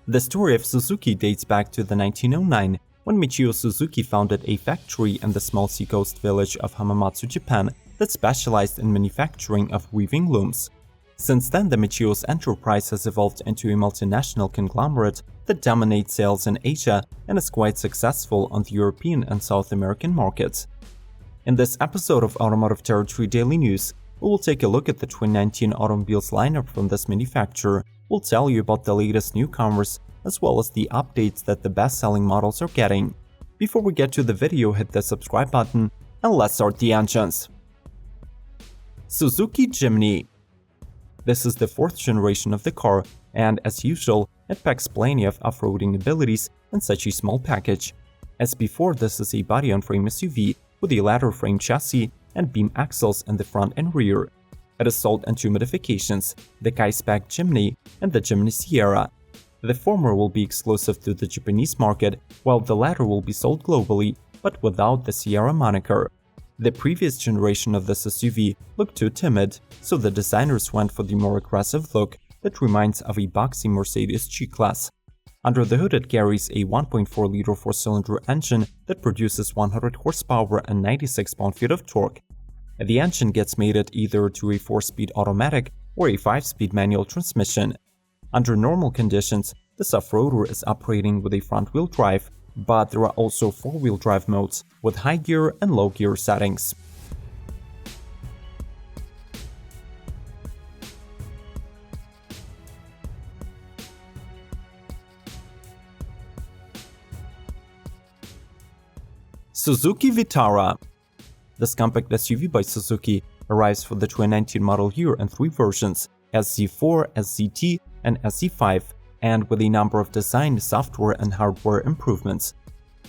The story of Suzuki dates back to the 1909, when Michio Suzuki founded a factory in the small seacoast village of Hamamatsu, Japan, that specialized in manufacturing of weaving looms. Since then, the Michio's enterprise has evolved into a multinational conglomerate that dominates sales in Asia and is quite successful on the European and South American markets. In this episode of Automotive Territory Daily News, we will take a look at the 2019 automobiles lineup from this manufacturer. We'll tell you about the latest newcomers, as well as the updates that the best-selling models are getting. Before we get to the video, hit the subscribe button, and let's start the engines. Suzuki Jimny. This is the 4th generation of the car, and as usual, it packs plenty of off-roading abilities in such a small package. As before, this is a body-on-frame SUV with a ladder frame chassis and beam axles in the front and rear. It is sold in 2 modifications, the Kai-Spec Jimny and the Jimny DZire. The former will be exclusive to the Japanese market, while the latter will be sold globally, but without the DZire moniker. The previous generation of this SUV looked too timid, so the designers went for the more aggressive look that reminds of a boxy Mercedes G-Class. Under the hood, it carries a 1.4-liter 4-cylinder engine that produces 100 horsepower and 96 pound-feet of torque. The engine gets mated either to a 4-speed automatic or a 5-speed manual transmission. Under normal conditions, this off-roader is operating with a front-wheel drive, but there are also 4-wheel drive modes with high gear and low gear settings. Suzuki Vitara. This compact SUV by Suzuki arrives for the 2019 model year in 3 versions: SZ4, SZT, and SZ5, and with a number of design, software, and hardware improvements.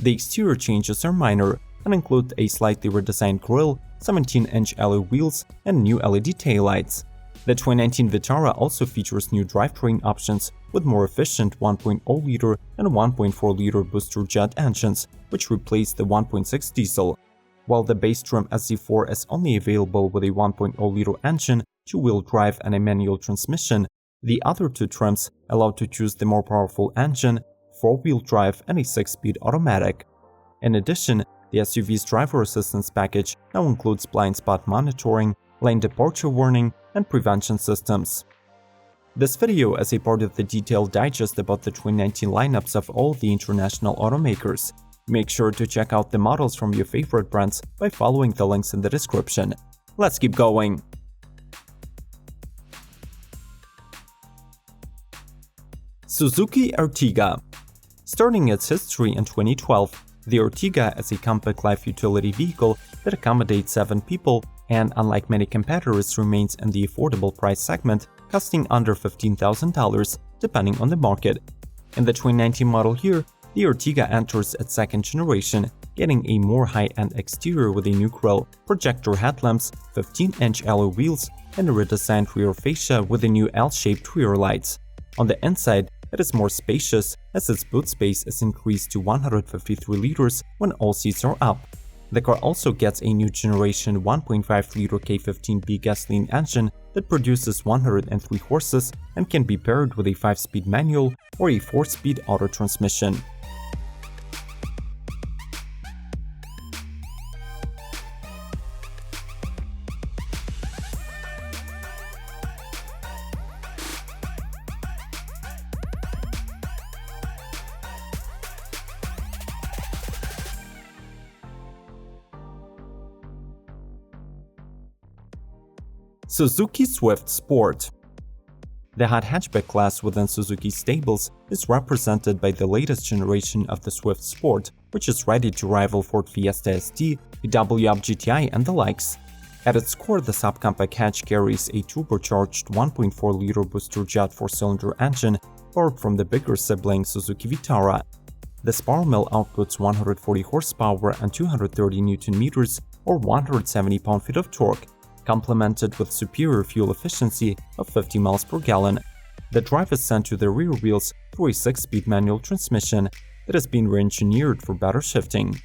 The exterior changes are minor and include a slightly redesigned grille, 17-inch alloy wheels, and new LED taillights. The 2019 Vitara also features new drivetrain options with more efficient 1.0-liter and 1.4-liter booster jet engines, which replace the 1.6 diesel. While the base trim SZ4 is only available with a 1.0-liter engine, 2-wheel drive, and a manual transmission, the other 2 trims allow to choose the more powerful engine, 4-wheel drive, and a 6-speed automatic. In addition, the SUV's driver assistance package now includes blind spot monitoring, lane departure warning, and prevention systems. This video is a part of the detailed digest about the 2019 lineups of all the international automakers. Make sure to check out the models from your favorite brands by following the links in the description. Let's keep going. Suzuki Ertiga. Starting its history in 2012, the Ertiga is a compact life utility vehicle that accommodates 7 people and, unlike many competitors, remains in the affordable price segment, costing under $15,000 depending on the market. In the 2019 model year, the Ertiga enters its 2nd generation, getting a more high-end exterior with a new grille, projector headlamps, 15-inch alloy wheels, and a redesigned rear fascia with the new L-shaped rear lights. On the inside, it is more spacious as its boot space is increased to 153 liters when all seats are up. The car also gets a new generation 1.5-liter K15B gasoline engine that produces 103 horses and can be paired with a 5-speed manual or a 4-speed auto transmission. Suzuki Swift Sport. The hot hatchback class within Suzuki stables is represented by the latest generation of the Swift Sport, which is ready to rival Ford Fiesta ST, VW Up GTI, and the likes. At its core, the subcompact hatch carries a turbocharged 1.4-liter booster jet 4-cylinder engine borrowed from the bigger sibling Suzuki Vitara. The spiral mill outputs 140 horsepower and 230 Nm or 170 pound-feet of torque, complemented with superior fuel efficiency of 50 miles per gallon. The drive is sent to the rear wheels through a 6-speed manual transmission that has been re-engineered for better shifting.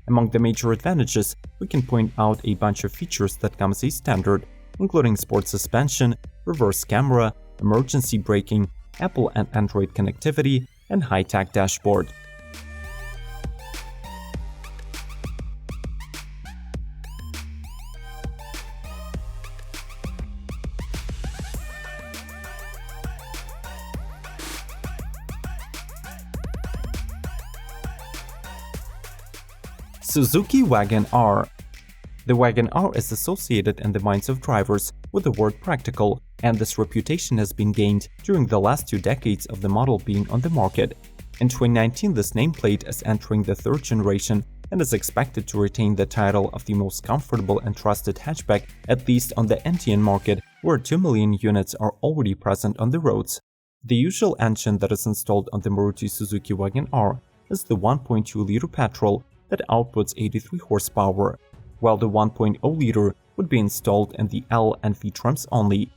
Among the major advantages, we can point out a bunch of features that come as a standard, including sport suspension, reverse camera, emergency braking, Apple and Android connectivity, and high-tech dashboard. Suzuki Wagon R. The Wagon R is associated in the minds of drivers with the word practical, and this reputation has been gained during the last 2 decades of the model being on the market. In 2019, this nameplate is entering the 3rd generation and is expected to retain the title of the most comfortable and trusted hatchback, at least on the Indian market, where 2 million units are already present on the roads. The usual engine that is installed on the Maruti Suzuki Wagon R is the 1.2-liter petrol that outputs 83 horsepower, while the 1.0-liter would be installed in the L and V trims only.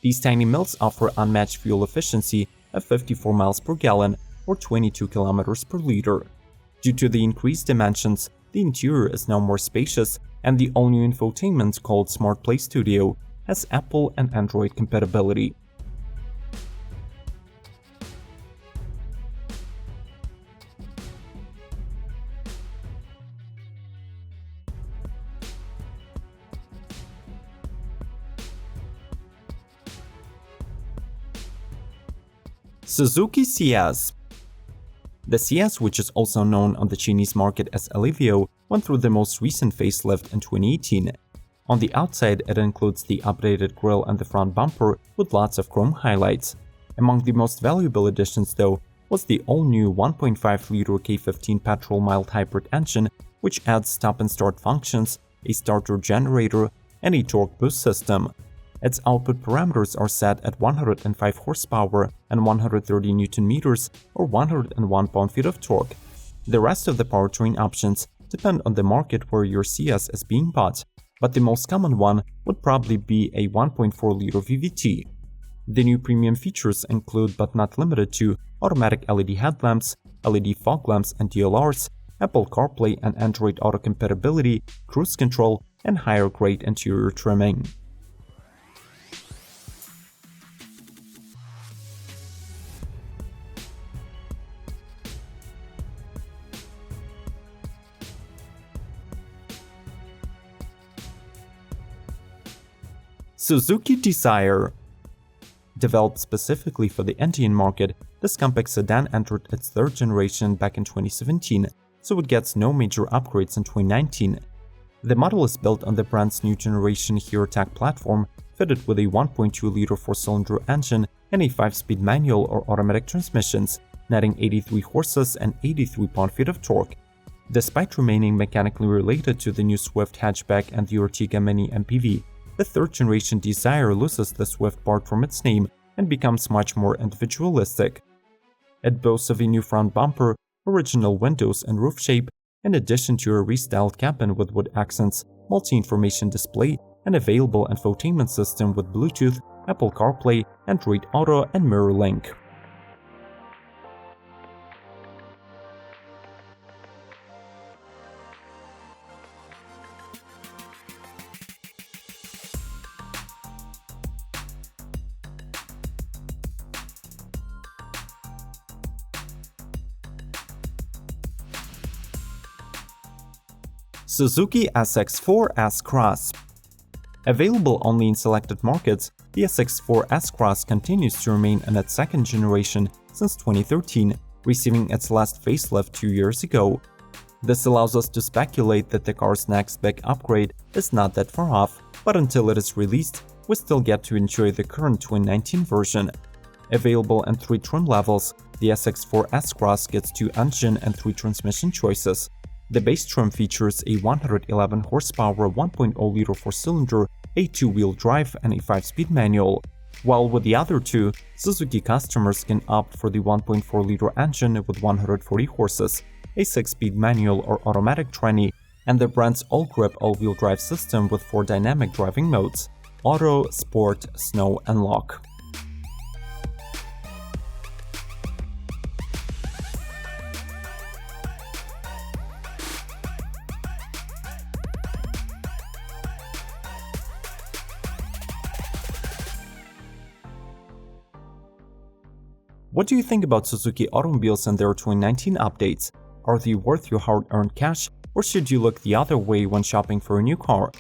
These tiny mills offer unmatched fuel efficiency at 54 miles per gallon or 22 kilometers per liter. Due to the increased dimensions, the interior is now more spacious, and the all-new infotainment called Smart Play Studio has Apple and Android compatibility. Suzuki Ciaz. The Ciaz, which is also known on the Chinese market as Alivio, went through the most recent facelift in 2018. On the outside, it includes the updated grille and the front bumper with lots of chrome highlights. Among the most valuable additions, though, was the all-new 1.5-liter K15 petrol mild hybrid engine, which adds stop and start functions, a starter generator, and a torque boost system. Its output parameters are set at 105 horsepower and 130 Nm or 101 pound-feet of torque. The rest of the powertrain options depend on the market where your Ciaz is being bought, but the most common one would probably be a 1.4-liter VVT. The new premium features include, but not limited to, automatic LED headlamps, LED fog lamps and DLRs, Apple CarPlay and Android Auto compatibility, cruise control, and higher-grade interior trimming. Suzuki DZire. Developed specifically for the Indian market, this compact sedan entered its 3rd generation back in 2017, so it gets no major upgrades in 2019. The model is built on the brand's new generation Hero Tech platform, fitted with a 1.2-liter 4-cylinder engine and a 5-speed manual or automatic transmissions, netting 83 horses and 83 pound-feet of torque. Despite remaining mechanically related to the new Swift hatchback and the Ertiga Mini MPV, the 3rd generation DZire loses the Swift part from its name and becomes much more individualistic. It boasts of a new front bumper, original windows and roof shape, in addition to a restyled cabin with wood accents, multi-information display, and available infotainment system with Bluetooth, Apple CarPlay, Android Auto, and MirrorLink. Suzuki SX4 S-Cross. Available only in selected markets, the SX4 S-Cross continues to remain in its 2nd generation since 2013, receiving its last facelift 2 years ago. This allows us to speculate that the car's next big upgrade is not that far off, but until it is released, we still get to enjoy the current 2019 version. Available in 3 trim levels, the SX4 S-Cross gets 2 engine and 3 transmission choices. The base trim features a 111 horsepower 1.0-liter 4-cylinder, a 2-wheel drive and a 5-speed manual, while with the other 2, Suzuki customers can opt for the 1.4-liter engine with 140 horses, a 6-speed manual or automatic tranny, and the brand's all-grip all-wheel drive system with 4 dynamic driving modes: Auto, Sport, Snow and Lock. What do you think about Suzuki automobiles and their 2019 updates? Are they worth your hard-earned cash, or should you look the other way when shopping for a new car?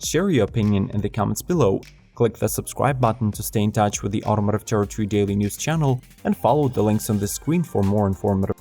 Share your opinion in the comments below. Click the subscribe button to stay in touch with the Automotive Territory Daily news channel and follow the links on the screen for more informative